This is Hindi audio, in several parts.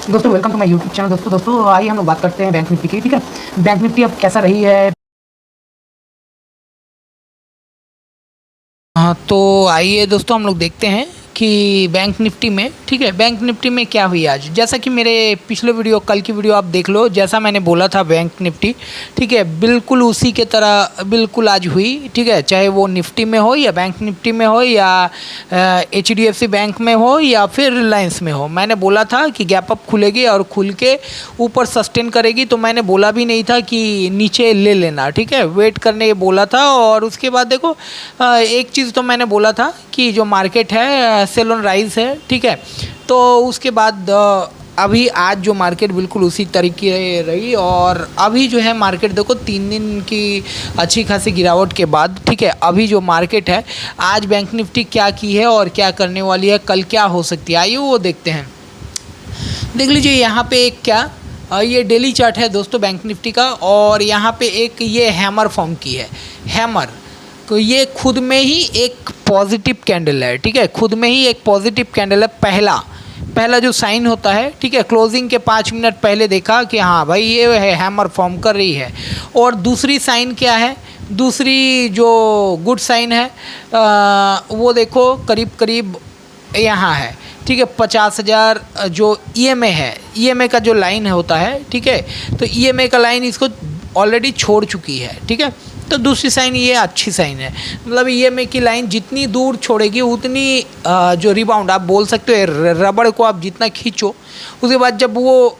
दोस्तों welcome to my YouTube channel. दोस्तों आइए हम लोग बात करते हैं बैंक निफ्टी की। ठीक है, बैंक निफ्टी अब कैसा रही है। हाँ, तो आइए दोस्तों हम लोग देखते हैं कि बैंक निफ्टी में, ठीक है, बैंक निफ्टी में क्या हुई आज। जैसा कि मेरे पिछले वीडियो, कल की वीडियो आप देख लो, जैसा मैंने बोला था बैंक निफ्टी, ठीक है, बिल्कुल उसी के तरह बिल्कुल आज हुई। ठीक है, चाहे वो निफ्टी में हो या बैंक निफ्टी में हो या HDFC बैंक में हो या फिर रिलायंस में हो, मैंने बोला था कि गैप अप खुलेगी और खुल के ऊपर सस्टेन करेगी। तो मैंने बोला भी नहीं था कि नीचे ले लेना, ठीक है, वेट करने के बोला था। और उसके बाद देखो एक चीज़ तो मैंने बोला था कि जो मार्केट है सेल ऑन राइज है, ठीक है। तो उसके बाद अभी आज जो मार्केट बिल्कुल उसी तरीके रही और अभी जो है मार्केट देखो 3 दिन की अच्छी खासी गिरावट के बाद, ठीक है, अभी जो मार्केट है आज बैंक निफ्टी क्या की है और क्या करने वाली है, कल क्या हो सकती है, आइए वो देखते हैं। देख लीजिए यहाँ पे एक क्या ये डेली चार्ट है दोस्तों बैंक निफ्टी का, और यहाँ पे एक ये हैमर फॉर्म की है, हैमर। तो ये खुद में ही एक पॉजिटिव कैंडल है, ठीक है, खुद में ही एक पॉजिटिव कैंडल है। पहला जो साइन होता है, ठीक है, क्लोजिंग के 5 मिनट पहले देखा कि हाँ भाई ये है हैमर फॉर्म कर रही है। और दूसरी साइन क्या है, दूसरी जो गुड साइन है वो देखो करीब करीब यहाँ है, ठीक है, 50,000 जो EMA है, EMA का जो लाइन होता है, ठीक है, तो EMA का लाइन इसको ऑलरेडी छोड़ चुकी है, ठीक है। तो दूसरी साइन ये अच्छी साइन है, मतलब EMA की लाइन जितनी दूर छोड़ेगी उतनी जो रिबाउंड आप बोल सकते हो, रबड़ को आप जितना खींचो उसके बाद जब वो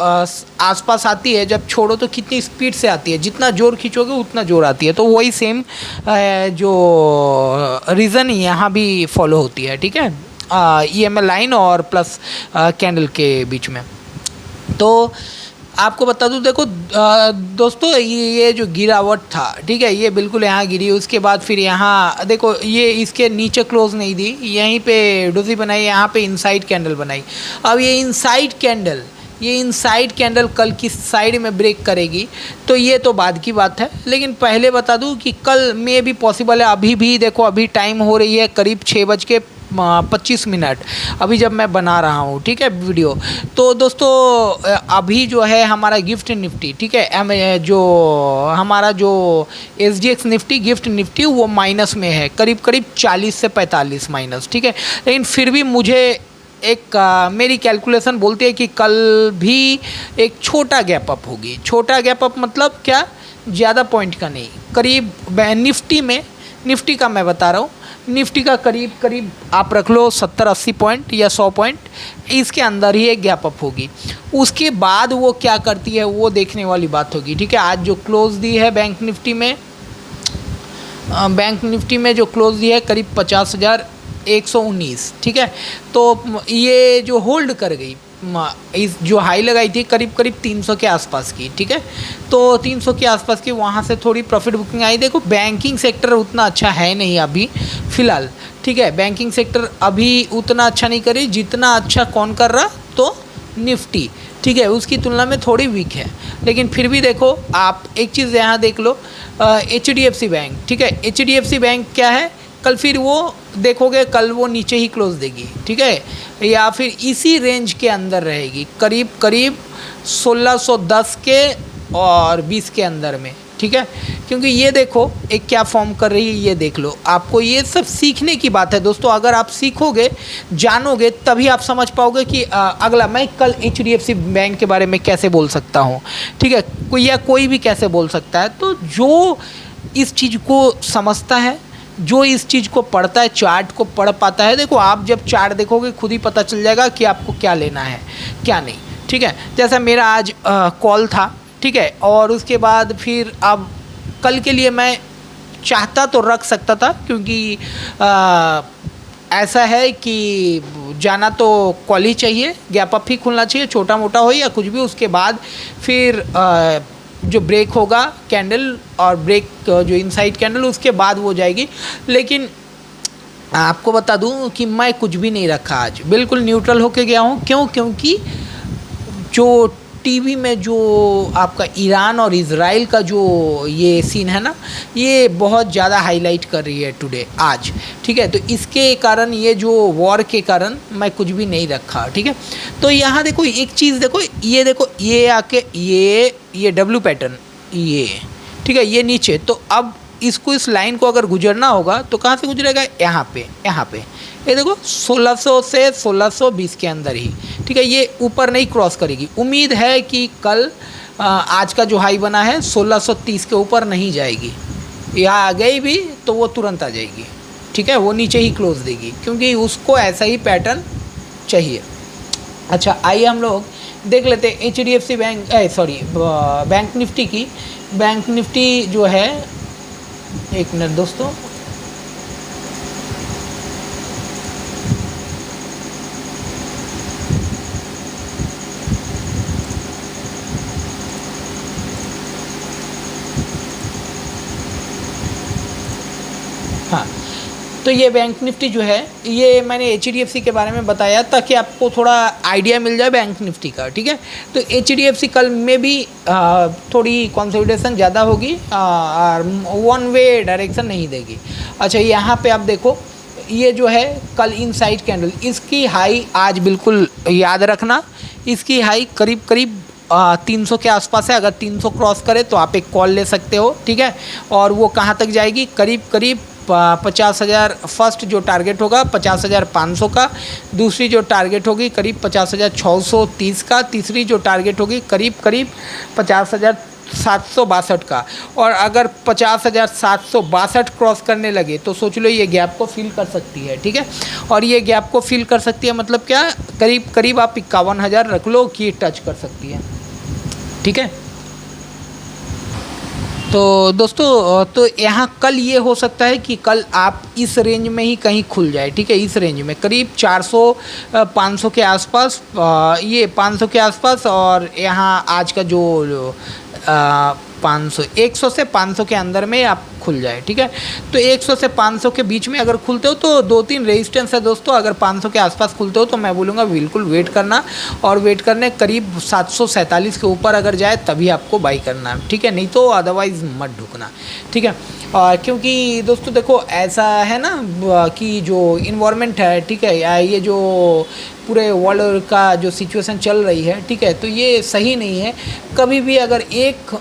आसपास आती है, जब छोड़ो तो कितनी स्पीड से आती है, जितना जोर खींचोगे उतना जोर आती है। तो वही सेम जो रीज़न यहाँ भी फॉलो होती है, ठीक है, EMA लाइन और प्लस कैंडल के बीच में। तो आपको बता दूं, देखो दोस्तों ये जो गिरावट था, ठीक है, ये बिल्कुल यहाँ गिरी, उसके बाद फिर यहाँ देखो ये इसके नीचे क्लोज नहीं दी, यहीं पे डोजी बनाई, यहाँ पे इनसाइड कैंडल बनाई। अब ये इनसाइड कैंडल कल किस साइड में ब्रेक करेगी तो ये तो बाद की बात है, लेकिन पहले बता दूं कि कल में भी पॉसिबल है। अभी भी देखो, अभी टाइम हो रही है करीब 6:25 अभी जब मैं बना रहा हूँ, ठीक है, वीडियो। तो दोस्तों अभी जो है हमारा गिफ्ट निफ्टी, ठीक है, जो हमारा जो SGX निफ्टी, गिफ्ट निफ्टी, वो माइनस में है, करीब करीब 40 से 45 माइनस, ठीक है। लेकिन फिर भी मुझे एक मेरी कैलकुलेशन बोलती है कि कल भी एक छोटा गैप अप होगी। छोटा गैप अप मतलब क्या, ज़्यादा पॉइंट का नहीं, करीब निफ्टी का मैं बता रहा हूँ, निफ्टी का करीब करीब आप रख लो 70-80 पॉइंट या 100 पॉइंट, इसके अंदर ही एक गैप अप होगी। उसके बाद वो क्या करती है वो देखने वाली बात होगी, ठीक है। आज जो क्लोज दी है बैंक निफ्टी में जो क्लोज दी है करीब 50,119, ठीक है। तो ये जो होल्ड कर गई, इस जो हाई लगाई थी करीब करीब 300 के आसपास की, ठीक है, तो 300 के आसपास की, वहाँ से थोड़ी प्रॉफिट बुकिंग आई। देखो बैंकिंग सेक्टर उतना अच्छा है नहीं अभी फ़िलहाल, ठीक है, बैंकिंग सेक्टर अभी उतना अच्छा नहीं करी जितना अच्छा कौन कर रहा, तो निफ्टी, ठीक है, उसकी तुलना में थोड़ी वीक है। लेकिन फिर भी देखो आप एक चीज़ यहाँ देख लो, HDFC बैंक, ठीक है, HDFC बैंक क्या है, कल फिर वो देखोगे कल वो नीचे ही क्लोज देगी, ठीक है, या फिर इसी रेंज के अंदर रहेगी, करीब करीब 1610 के और 20 के अंदर में, ठीक है। क्योंकि ये देखो एक क्या फॉर्म कर रही है, ये देख लो। आपको ये सब सीखने की बात है दोस्तों, अगर आप सीखोगे, जानोगे, तभी आप समझ पाओगे कि अगला मैं कल HDFC बैंक के बारे में कैसे बोल सकता हूँ, ठीक है, कोई भी कैसे बोल सकता है। तो जो इस चीज़ को समझता है, जो इस चीज़ को पढ़ता है, चार्ट को पढ़ पाता है, देखो आप जब चार्ट देखोगे खुद ही पता चल जाएगा कि आपको क्या लेना है क्या नहीं, ठीक है। जैसा मेरा आज कॉल था, ठीक है, और उसके बाद फिर अब कल के लिए मैं चाहता तो रख सकता था, क्योंकि ऐसा है कि जाना तो कॉल ही चाहिए, गैप अप ही खुलना चाहिए, छोटा मोटा हो या कुछ भी। उसके बाद फिर जो ब्रेक होगा कैंडल और ब्रेक जो इनसाइड कैंडल, उसके बाद वो जाएगी। लेकिन आपको बता दूं कि मैं कुछ भी नहीं रखा आज, बिल्कुल न्यूट्रल होके गया हूँ। क्योंकि जो टीवी में जो आपका ईरान और इज़राइल का जो ये सीन है ना, ये बहुत ज़्यादा हाईलाइट कर रही है टुडे आज, ठीक है। तो इसके कारण, ये जो वॉर के कारण मैं कुछ भी नहीं रखा, ठीक है। तो यहाँ देखो एक चीज़ देखो, ये आके ये डब्ल्यू पैटर्न, ये ठीक है, ये नीचे। तो अब इसको, इस लाइन को अगर गुजरना होगा तो कहाँ से गुजरेगा, यहाँ पे ये देखो 1600 से 1620 के अंदर ही, ठीक है। ये ऊपर नहीं क्रॉस करेगी। उम्मीद है कि कल आज का जो हाई बना है 1630 के ऊपर नहीं जाएगी। यहाँ आ गई भी तो वो तुरंत आ जाएगी, ठीक है, वो नीचे ही क्लोज देगी, क्योंकि उसको ऐसा ही पैटर्न चाहिए। अच्छा, आइए हम लोग देख लेते हैं HDFC बैंक, बैंक निफ्टी की। बैंक निफ्टी जो है, एक मिनट दोस्तों, हाँ। तो ये बैंक निफ्टी जो है, ये मैंने HDFC के बारे में बताया ताकि आपको थोड़ा आइडिया मिल जाए बैंक निफ्टी का, ठीक है। तो HDFC कल में भी थोड़ी कंसोलिडेशन ज़्यादा होगी और वन वे डायरेक्शन नहीं देगी। अच्छा, यहाँ पे आप देखो, ये जो है कल इनसाइड कैंडल, इसकी हाई आज बिल्कुल याद रखना, इसकी हाई करीब 300 के आसपास है। अगर 300 क्रॉस करे तो आप एक कॉल ले सकते हो, ठीक है। और वो कहाँ तक जाएगी, करीब 50,000 फर्स्ट जो टारगेट होगा 50,500 का, दूसरी जो टारगेट होगी करीब 50,630 का, तीसरी जो टारगेट होगी करीब 50,762 का। और अगर 50,762 क्रॉस करने लगे तो सोच लो ये गैप को फिल कर सकती है, ठीक है। और ये गैप को फिल कर सकती है मतलब क्या, करीब आप 51,000 रख लो कि टच कर सकती है, ठीक है। तो दोस्तों, तो यहाँ कल ये हो सकता है कि कल आप इस रेंज में ही कहीं खुल जाए, ठीक है। इस रेंज में करीब 400-500 के आसपास, ये 500 के आसपास, और यहाँ आज का जो 100 से 500 के अंदर में आप खुल जाए, ठीक है। तो 100 से 500 के बीच में अगर खुलते हो तो 2-3 रेजिस्टेंस है दोस्तों। अगर 500 के आसपास खुलते हो तो मैं बोलूँगा बिल्कुल वेट करना, और वेट करने करीब 747 के ऊपर अगर जाए तभी आपको बाई करना है, ठीक है। नहीं तो अदरवाइज़ मत ढुकना, ठीक है। क्योंकि दोस्तों देखो, ऐसा है ना कि जो इन्वायरमेंट है, ठीक है, या ये जो पूरे वर्ल्ड का जो सिचुएशन चल रही है, ठीक है, तो ये सही नहीं है। कभी भी अगर एक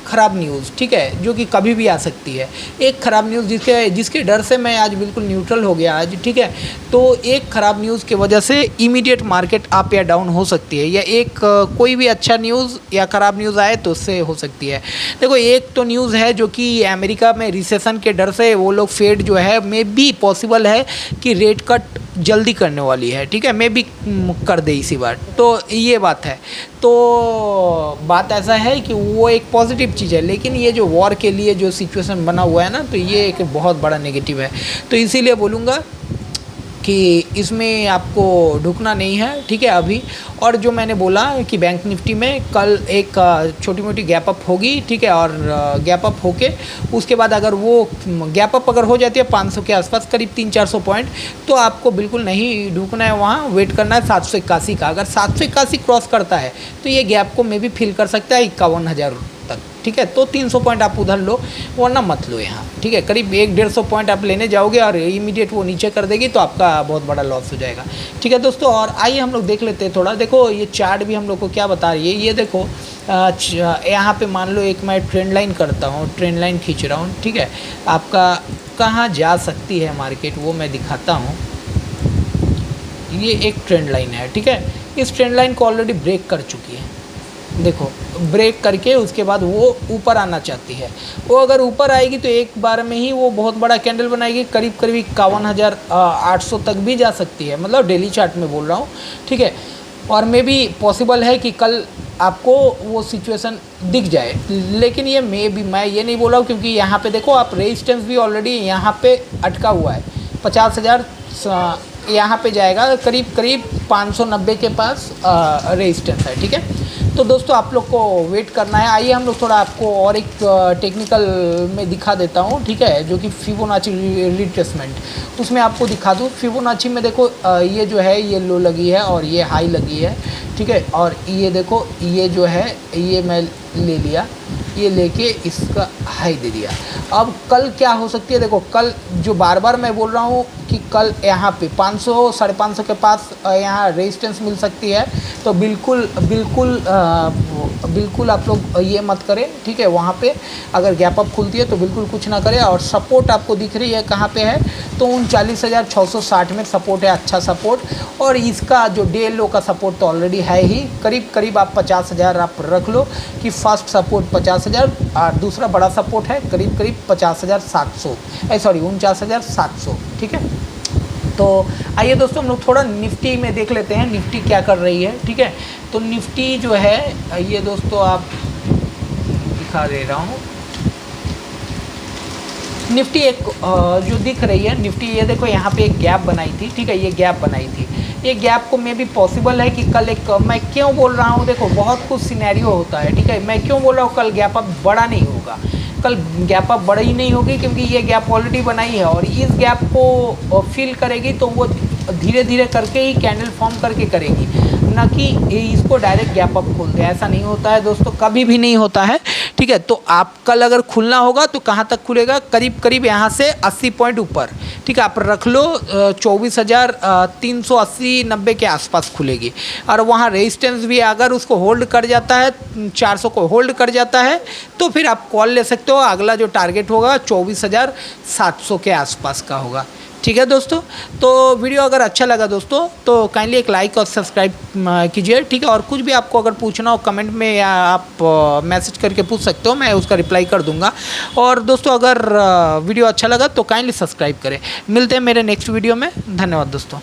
ख़राब न्यूज़, ठीक है, जो कि कभी भी आ सकती है, एक ख़राब न्यूज़ जिसके डर से मैं आज बिल्कुल न्यूट्रल हो गया आज, ठीक है। तो एक ख़राब न्यूज़ की वजह से इमीडिएट मार्केट अप या डाउन हो सकती है, या एक कोई भी अच्छा न्यूज़ या ख़राब न्यूज़ आए तो उससे हो सकती है। देखो, एक तो न्यूज़ है जो कि अमेरिका में रिसेशन के डर से वो लोग फेड जो है, मे बी पॉसिबल है कि रेट कट जल्दी करने वाली है, ठीक है, मे भी कर दे इसी बार। तो ये बात है। तो बात ऐसा है कि वो एक पॉजिटिव चीज़ है, लेकिन ये जो वॉर के लिए जो सिचुएशन बना हुआ है ना, तो ये एक बहुत बड़ा नेगेटिव है। तो इसीलिए बोलूँगा कि इसमें आपको ढुकना नहीं है, ठीक है अभी। और जो मैंने बोला कि बैंक निफ्टी में कल एक छोटी मोटी गैप अप होगी, ठीक है, और गैप अप होके उसके बाद अगर वो गैप अप अगर हो जाती है 500 के आसपास, करीब 300-400 पॉइंट, तो आपको बिल्कुल नहीं ढुकना है, वहाँ वेट करना है 781 का। अगर 781 क्रॉस करता है तो ये गैप को मे भी फिल कर सकता है 51,000 तक, ठीक है। तो 300 पॉइंट आप उधर लो, वरना मत लो यहाँ, ठीक है। करीब 100-150 पॉइंट आप लेने जाओगे और इमीडिएट वो नीचे कर देगी तो आपका बहुत बड़ा लॉस हो जाएगा, ठीक है दोस्तों। और आइए हम लोग देख लेते हैं थोड़ा। देखो, ये चार्ट भी हम लोग को क्या बता रही है, ये देखो, यहाँ पे मान लो एक मैं ट्रेंड लाइन करता हूँ, ट्रेंड लाइन खींच रहा हूँ, ठीक है। आपका कहाँ जा सकती है मार्केट वो मैं दिखाता हूँ। ये एक ट्रेंड लाइन है, ठीक है। इस ट्रेंड लाइन को ऑलरेडी ब्रेक कर चुकी है, देखो, ब्रेक करके उसके बाद वो ऊपर आना चाहती है। वो अगर ऊपर आएगी तो एक बार में ही वो बहुत बड़ा कैंडल बनाएगी, करीब 51,800 तक भी जा सकती है, मतलब डेली चार्ट में बोल रहा हूँ, ठीक है। और मे भी पॉसिबल है कि कल आपको वो सिचुएशन दिख जाए, लेकिन ये मैं ये नहीं बोल रहा हूँ, क्योंकि यहाँ पे देखो आप, रेजिस्टेंस भी ऑलरेडी यहाँ पे अटका हुआ है। 50,000 यहाँ पे जाएगा, करीब 590 के पास रेजिस्टेंस है, ठीक है। तो दोस्तों आप लोग को वेट करना है। आइए हम लोग थोड़ा आपको और एक टेक्निकल में दिखा देता हूँ, ठीक है, जो कि फिबोनाची रिट्रेसमेंट, उसमें आपको दिखा दूँ। फिबोनाची में देखो ये जो है ये लो लगी है और ये हाई लगी है, ठीक है, और ये देखो ये जो है ये मैं ले लिया, ये लेके इसका हाई दे दिया। अब कल क्या हो सकती है, देखो कल जो बार बार मैं बोल रहा हूँ कि कल यहाँ पे 500 550 के पास यहाँ रेजिस्टेंस मिल सकती है, तो बिल्कुल बिल्कुल बिल्कुल आप लोग ये मत करें, ठीक है। वहाँ पे अगर गैप अप खुलती है तो बिल्कुल कुछ ना करें। और सपोर्ट आपको दिख रही है कहाँ पे है, तो 39,660 में सपोर्ट है, अच्छा सपोर्ट। और इसका जो डे लो का सपोर्ट तो ऑलरेडी है ही, करीब करीब आप 50,000 आप रख लो कि फर्स्ट सपोर्ट 50,000 और दूसरा बड़ा सपोर्ट है करीब करीब 50,700, सॉरी 49,700, ठीक है। तो आइए दोस्तों हम लोग थोड़ा निफ्टी में देख लेते हैं निफ्टी क्या कर रही है, ठीक है। तो निफ्टी जो है ये दोस्तों आप दिखा दे रहा हूँ, निफ्टी एक जो दिख रही है निफ्टी, ये देखो यहाँ पे एक गैप बनाई थी, ठीक है, ये गैप बनाई थी। ये गैप को मे भी पॉसिबल है कि कल एक, मैं क्यों बोल रहा हूँ, देखो बहुत कुछ सिनेरियो होता है, ठीक है। मैं क्यों बोल रहा हूँ कल गैप अप बड़ा नहीं होगा, कल गैप अप बड़ी ही नहीं होगी, क्योंकि ये गैप ऑलरेडी बनाई है और इस गैप को फिल करेगी तो वो धीरे धीरे करके ही कैंडल फॉर्म करके करेगी, ना कि इसको डायरेक्ट गैप अप खोल दे। ऐसा नहीं होता है दोस्तों, कभी भी नहीं होता है, ठीक है। तो आप कल अगर खुलना होगा तो कहाँ तक खुलेगा, करीब करीब यहाँ से 80 पॉइंट ऊपर, ठीक है, आप रख लो 24,380-90 के आसपास खुलेगी। और वहाँ रेजिस्टेंस भी अगर उसको होल्ड कर जाता है, 400 को होल्ड कर जाता है, तो फिर आप कॉल ले सकते हो। अगला जो टारगेट होगा 24,700 के आसपास का होगा, ठीक है दोस्तों। तो वीडियो अगर अच्छा लगा दोस्तों तो काइंडली एक लाइक और सब्सक्राइब कीजिए, ठीक है। और कुछ भी आपको अगर पूछना हो कमेंट में या आप मैसेज करके पूछ सकते हो, मैं उसका रिप्लाई कर दूंगा। और दोस्तों अगर वीडियो अच्छा लगा तो काइंडली सब्सक्राइब करें। मिलते हैं मेरे नेक्स्ट वीडियो में, धन्यवाद दोस्तों।